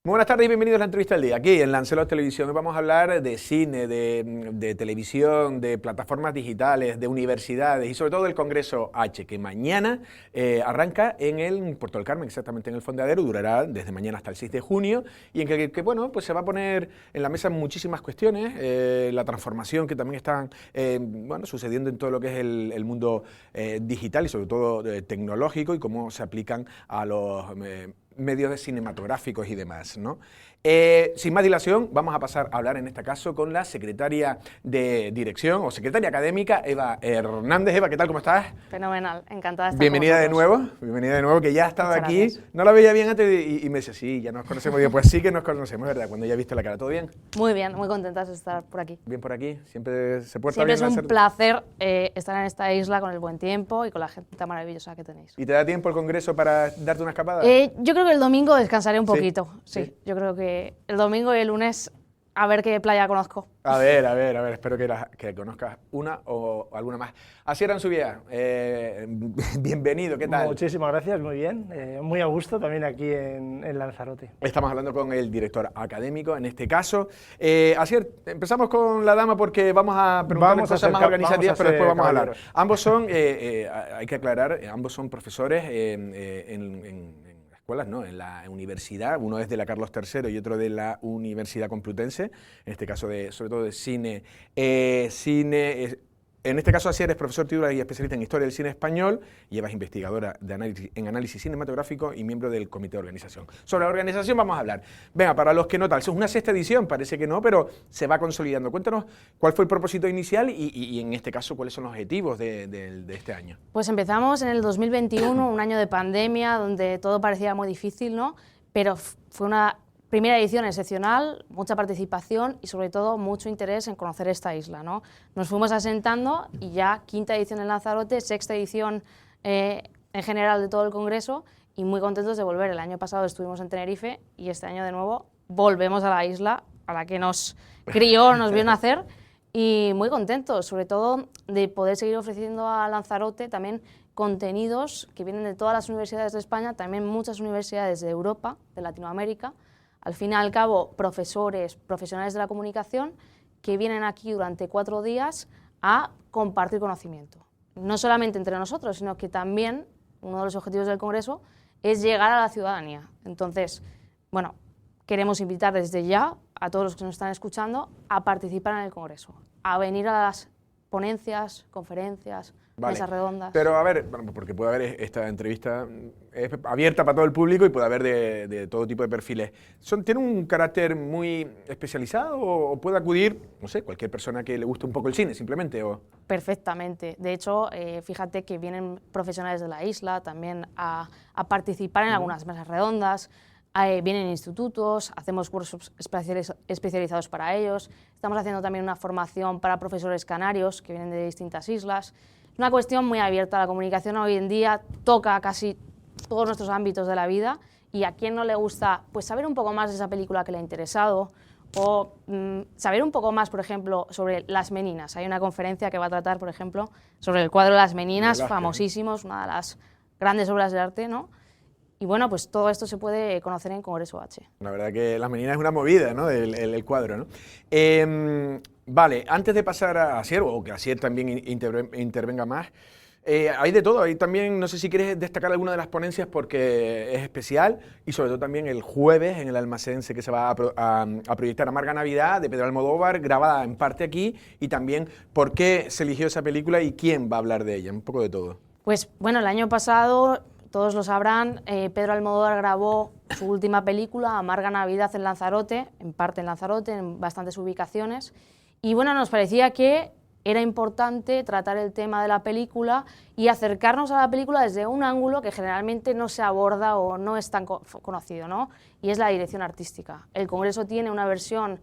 Muy buenas tardes y bienvenidos a la entrevista del día. Aquí en Lancelot Televisión hoy vamos a hablar de cine, de televisión, de plataformas digitales, de universidades y sobre todo del Congreso H, que mañana arranca en el Puerto del Carmen, exactamente en el Fondeadero, durará desde mañana hasta el 6 de junio y en que bueno, pues se va a poner en la mesa muchísimas cuestiones, la transformación que también están bueno, sucediendo en todo lo que es el mundo digital y sobre todo tecnológico y cómo se aplican a los medios cinematográficos y demás, ¿no? Sin más dilación, vamos a pasar a hablar en este caso con la secretaria de dirección o secretaria académica, Eva Hernández. Eva, ¿qué tal? ¿Cómo estás? Fenomenal, encantada de estar Bienvenida con vosotros. bienvenida de nuevo, que ya ha estado Muchas aquí. gracias. No la veía bien antes y me dice, sí, ya nos conocemos. Digo, pues sí que nos conocemos, ¿verdad? Cuando ya he visto la cara, ¿todo bien? Muy bien, muy contentas de estar por aquí. Bien por aquí, siempre se porta Siempre bien. es un placer estar en esta isla con el buen tiempo y con la gente tan maravillosa que tenéis. ¿Y te da tiempo el Congreso para darte una escapada? Yo creo que el domingo descansaré un ¿Sí? poquito. Sí, yo creo que el domingo y el lunes a ver qué playa conozco. A ver, espero que conozcas una o alguna más. Asier Anzubia, bienvenido, ¿qué tal? Muchísimas gracias, muy bien. Muy a gusto también aquí en Lanzarote. Estamos hablando con el director académico, en este caso. Asier, empezamos con la dama porque vamos a preguntarle cosas más organizativas, pero después vamos a hablar. Ambos son, hay que aclarar, ambos son profesores en escuelas, ¿no? En la universidad, uno es de la Carlos III y otro de la Universidad Complutense, en este caso sobre todo de cine. En este caso, Asier es profesor titular y especialista en Historia del Cine Español, y Eva es investigadora en análisis cinematográfico y miembro del comité de organización. Sobre la organización vamos a hablar. Venga, para los que no tal, es una sexta edición, parece que no, pero se va consolidando. Cuéntanos cuál fue el propósito inicial y en este caso, cuáles son los objetivos de este año. Pues empezamos en el 2021, un año de pandemia, donde todo parecía muy difícil, ¿no? Pero fue una primera edición excepcional, mucha participación y sobre todo mucho interés en conocer esta isla, ¿no? Nos fuimos asentando y ya quinta edición en Lanzarote, sexta edición en general de todo el Congreso y muy contentos de volver. El año pasado estuvimos en Tenerife y este año de nuevo volvemos a la isla a la que nos crió, nos vio nacer y muy contentos, sobre todo de poder seguir ofreciendo a Lanzarote también contenidos que vienen de todas las universidades de España, también muchas universidades de Europa, de Latinoamérica. Al fin y al cabo, profesores, profesionales de la comunicación que vienen aquí durante 4 días a compartir conocimiento. No solamente entre nosotros, sino que también uno de los objetivos del Congreso es llegar a la ciudadanía. Entonces, bueno, queremos invitar desde ya a todos los que nos están escuchando a participar en el Congreso, a venir a las ponencias, conferencias, mesas redondas. Pero a ver, bueno, porque puede haber esta entrevista es abierta para todo el público y puede haber de todo tipo de perfiles. ¿Tiene un carácter muy especializado o puede acudir, no sé, cualquier persona que le guste un poco el cine simplemente? Perfectamente. De hecho, fíjate que vienen profesionales de la isla también a participar en algunas mesas redondas. Vienen institutos, hacemos cursos especializados para ellos. Estamos haciendo también una formación para profesores canarios que vienen de distintas islas. Es una cuestión muy abierta. La comunicación hoy en día toca casi todos nuestros ámbitos de la vida y a quien no le gusta pues saber un poco más de esa película que le ha interesado o saber un poco más, por ejemplo, sobre Las Meninas. Hay una conferencia que va a tratar, por ejemplo, sobre el cuadro Las Meninas, famosísimo, es una de las grandes obras de arte, ¿no? Y bueno, pues todo esto se puede conocer en Congreso H. La verdad que Las Meninas es una movida, ¿no? El cuadro, ¿no? Vale, antes de pasar a Asier, o que Asier también intervenga más, hay de todo. Hay también, no sé si quieres destacar alguna de las ponencias porque es especial y sobre todo también el jueves en el Almacense que se va a proyectar Amarga Navidad de Pedro Almodóvar, grabada en parte aquí, y también por qué se eligió esa película y quién va a hablar de ella, un poco de todo. Pues bueno, el año pasado, todos lo sabrán, Pedro Almodóvar grabó su última película, Amarga Navidad, en Lanzarote, en parte en Lanzarote, en bastantes ubicaciones, y bueno, nos parecía que era importante tratar el tema de la película y acercarnos a la película desde un ángulo que generalmente no se aborda o no es tan conocido, ¿no? Y es la dirección artística. El Congreso tiene una versión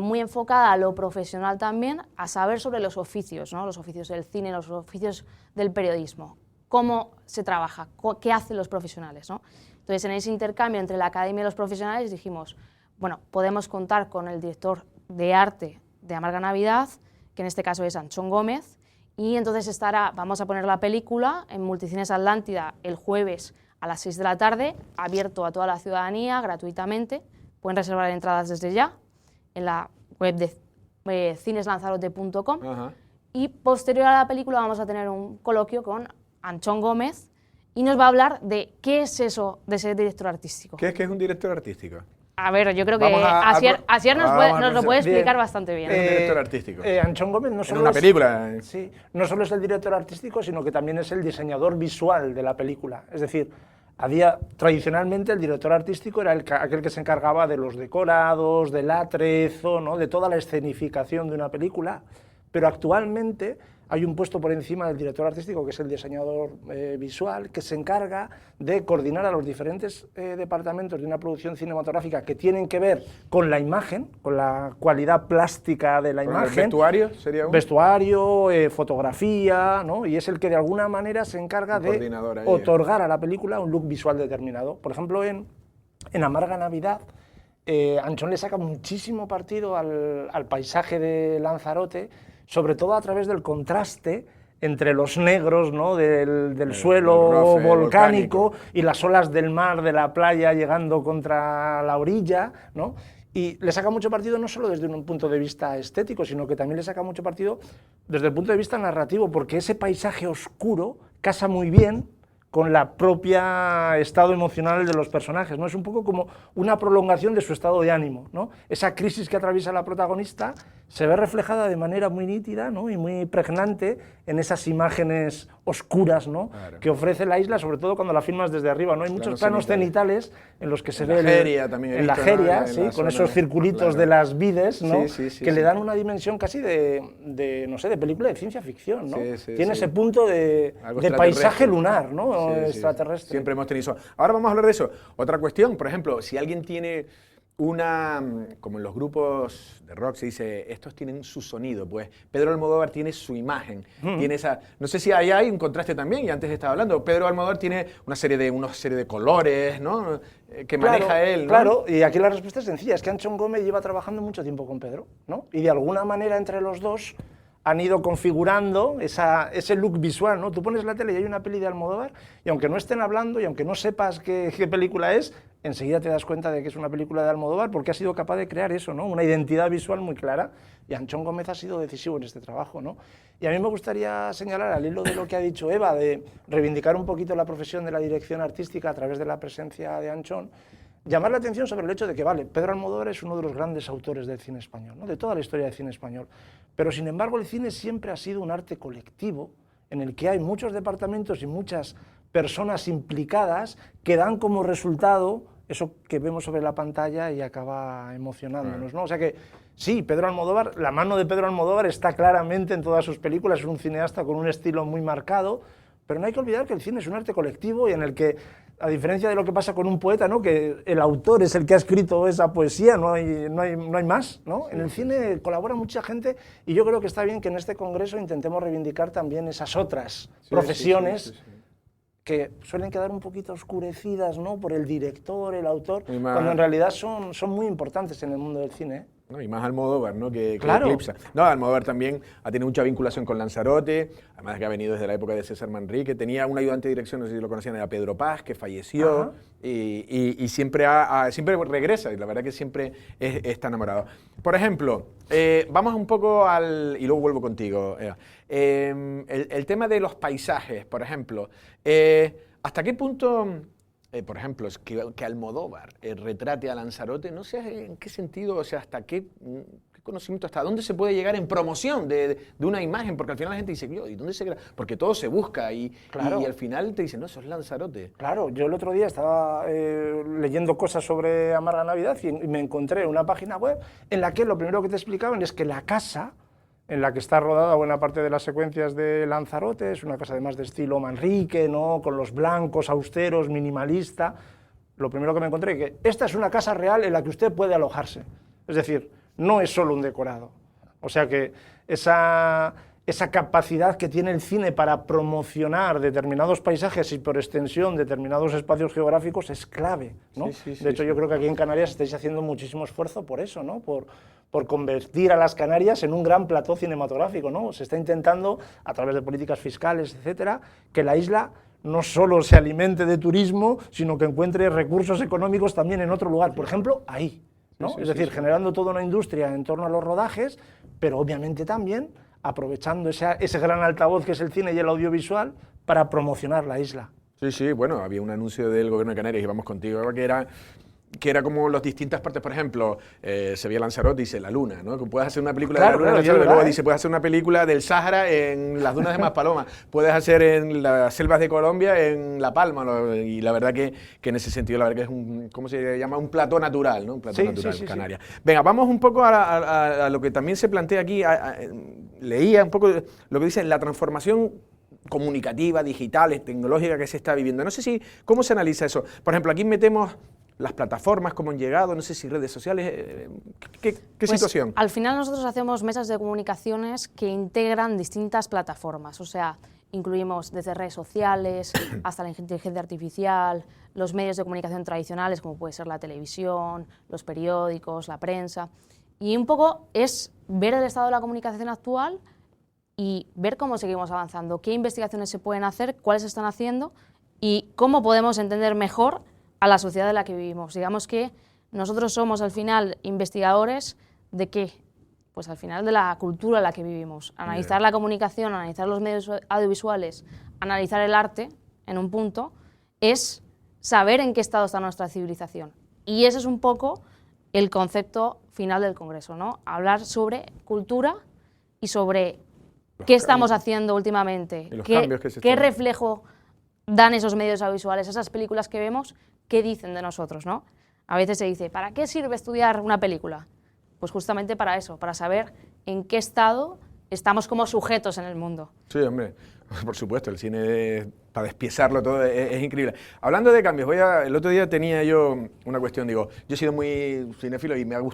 muy enfocada a lo profesional también, a saber sobre los oficios, ¿no? Los oficios del cine, los oficios del periodismo, cómo se trabaja, qué hacen los profesionales, ¿no? Entonces, en ese intercambio entre la academia y los profesionales dijimos, bueno, podemos contar con el director de arte de Amarga Navidad, que en este caso es Anchón Gómez, y entonces vamos a poner la película en Multicines Atlántida el jueves a las 6 de la tarde, abierto a toda la ciudadanía, gratuitamente. Pueden reservar entradas desde ya en la web de cineslanzarote.com. Y posterior a la película vamos a tener un coloquio con Antxon Gómez y nos va a hablar de qué es eso de ser director artístico. ¿Qué es un director artístico? A ver, yo creo que Asier nos lo puede explicar bastante bien. Es un director artístico. Antxon Gómez no solo en una película. Sí, no solo es el director artístico, sino que también es el diseñador visual de la película. Es decir, tradicionalmente el director artístico era aquel que se encargaba de los decorados, del atrezo, ¿no?, de toda la escenificación de una película, pero actualmente hay un puesto por encima del director artístico, que es el diseñador visual, que se encarga de coordinar a los diferentes departamentos de una producción cinematográfica que tienen que ver con la imagen, con la cualidad plástica de la imagen. ¿Vestuario sería un? Vestuario, fotografía, ¿no? Y es el que de alguna manera se encarga de otorgar a la película un look visual determinado. Por ejemplo, en Amarga Navidad, Antxon le saca muchísimo partido al paisaje de Lanzarote, sobre todo a través del contraste entre los negros, ¿no?, del suelo volcánico y las olas del mar, de la playa llegando contra la orilla, ¿no? Y le saca mucho partido no solo desde un punto de vista estético, sino que también le saca mucho partido desde el punto de vista narrativo, porque ese paisaje oscuro casa muy bien con la propia estado emocional de los personajes, ¿no? Es un poco como una prolongación de su estado de ánimo, ¿no? Esa crisis que atraviesa la protagonista se ve reflejada de manera muy nítida, ¿no?, y muy pregnante en esas imágenes oscuras, ¿no?, claro, que ofrece la isla, sobre todo cuando la filmas desde arriba, ¿no? Hay muchos planos cenitales en los que se ve en la jeria, ¿sí?, con esos circulitos de las vides, ¿no?, que le dan una dimensión casi no sé, de película de ciencia ficción, ¿no? Tiene ese punto de paisaje lunar, ¿no?, extraterrestre. Siempre hemos tenido eso. Ahora vamos a hablar de eso. Otra cuestión, por ejemplo, si alguien tiene como en los grupos de rock se dice, estos tienen su sonido, pues Pedro Almodóvar tiene su imagen, tiene esa, no sé si ahí hay un contraste también, y antes estaba hablando, Pedro Almodóvar tiene una serie de colores, ¿no?, que maneja él, ¿no? Claro, y aquí la respuesta es sencilla, es que Antxon Gómez lleva trabajando mucho tiempo con Pedro, ¿no?, y de alguna manera entre los dos han ido configurando ese look visual, ¿no? Tú pones la tele y hay una peli de Almodóvar, y aunque no estén hablando, y aunque no sepas qué película es, enseguida te das cuenta de que es una película de Almodóvar, porque ha sido capaz de crear eso, ¿no?, una identidad visual muy clara, y Antxon Gómez ha sido decisivo en este trabajo, ¿no? Y a mí me gustaría señalar, al hilo de lo que ha dicho Eva, de reivindicar un poquito la profesión de la dirección artística a través de la presencia de Antxon, llamar la atención sobre el hecho de que, vale, Pedro Almodóvar es uno de los grandes autores del cine español, ¿no?, de toda la historia del cine español, pero sin embargo el cine siempre ha sido un arte colectivo en el que hay muchos departamentos y muchas personas implicadas que dan como resultado eso que vemos sobre la pantalla y acaba emocionándonos, ¿no? O sea que sí, Pedro Almodóvar, la mano de Pedro Almodóvar está claramente en todas sus películas, es un cineasta con un estilo muy marcado, pero no hay que olvidar que el cine es un arte colectivo y en el que, a diferencia de lo que pasa con un poeta, ¿no?, que el autor es el que ha escrito esa poesía, no hay más, ¿no? En el cine colabora mucha gente y yo creo que está bien que en este congreso intentemos reivindicar también esas otras profesiones que suelen quedar un poquito oscurecidas, ¿no?, por el director, el autor, cuando en realidad son muy importantes en el mundo del cine, ¿eh? No, y más Almodóvar, ¿no?, que claro. Eclipsa. No, Almodóvar también ha tenido mucha vinculación con Lanzarote, además que ha venido desde la época de César Manrique, tenía un ayudante de dirección, no sé si lo conocían, era Pedro Paz, que falleció, y siempre regresa, y la verdad que siempre está enamorado. Por ejemplo, vamos un poco y luego vuelvo contigo, Eva. El tema de los paisajes, por ejemplo, ¿hasta qué punto... por ejemplo, es que Almodóvar retrate a Lanzarote, no sé en qué sentido, o sea, hasta qué conocimiento, hasta dónde se puede llegar en promoción de una imagen, porque al final la gente dice, ¿y dónde se graba? Porque todo se busca y al final te dicen, no, eso es Lanzarote. Claro, yo el otro día estaba leyendo cosas sobre Amarga Navidad y me encontré una página web en la que lo primero que te explicaban es que la casa en la que está rodada buena parte de las secuencias de Lanzarote, es una casa además de estilo Manrique, ¿no?, con los blancos, austeros, minimalista. Lo primero que me encontré es que esta es una casa real en la que usted puede alojarse, es decir, no es solo un decorado. O sea que esa capacidad que tiene el cine para promocionar determinados paisajes y por extensión determinados espacios geográficos es clave, ¿no? De hecho, yo creo que aquí en Canarias estáis haciendo muchísimo esfuerzo por eso, ¿no?, por convertir a las Canarias en un gran plató cinematográfico, ¿no? Se está intentando, a través de políticas fiscales, etcétera, que la isla no solo se alimente de turismo, sino que encuentre recursos económicos también en otro lugar, por ejemplo, ahí, ¿no? Sí, sí, es decir, sí. generando toda una industria en torno a los rodajes, pero obviamente también aprovechando ese gran altavoz que es el cine y el audiovisual para promocionar la isla. Sí, sí, bueno, había un anuncio del Gobierno de Canarias, y vamos contigo, que era como las distintas partes, por ejemplo, Sevilla Lanzarote dice La Luna, ¿no? Que puedes hacer una película Claro, de la Luna, claro, en Lanzarote, es luego verdad, dice, puedes hacer una película del Sáhara en las dunas de Maspalomas, puedes hacer en las selvas de Colombia en La Palma, ¿no? Y la verdad que en ese sentido, la verdad que es un, ¿cómo se llama? Un plató natural, ¿no? Un plató Sí, natural, sí, sí, Canarias. Venga, vamos un poco a lo que también se plantea aquí, leía un poco lo que dice la transformación comunicativa, digital, tecnológica que se está viviendo. No sé si, ¿cómo se analiza eso? Por ejemplo, aquí metemos las plataformas, cómo han llegado, no sé si redes sociales, ¿qué Pues, situación? Al final nosotros hacemos mesas de comunicaciones que integran distintas plataformas, o sea, incluimos desde redes sociales hasta la inteligencia artificial, los medios de comunicación tradicionales, como puede ser la televisión, los periódicos, la prensa, y un poco es ver el estado de la comunicación actual y ver cómo seguimos avanzando, qué investigaciones se pueden hacer, cuáles se están haciendo y cómo podemos entender mejor a la sociedad en la que vivimos. Digamos que nosotros somos al final investigadores de qué, pues al final de la cultura en la que vivimos. Analizar la comunicación, analizar los medios audiovisuales, analizar el arte en un punto, es saber en qué estado está nuestra civilización. Y ese es un poco el concepto final del Congreso, ¿no? Hablar sobre cultura y sobre qué estamos haciendo últimamente, Y los cambios que se qué están- reflejo dan esos medios audiovisuales, esas películas que vemos, qué dicen de nosotros, ¿no? A veces se dice, ¿para qué sirve estudiar una película? Pues justamente para eso, para saber en qué estado estamos como sujetos en el mundo. Sí, hombre, por supuesto, el cine, para despiezarlo todo, es increíble. Hablando de cambios, el otro día tenía yo una cuestión, digo, yo he sido muy cinéfilo y me ha gustado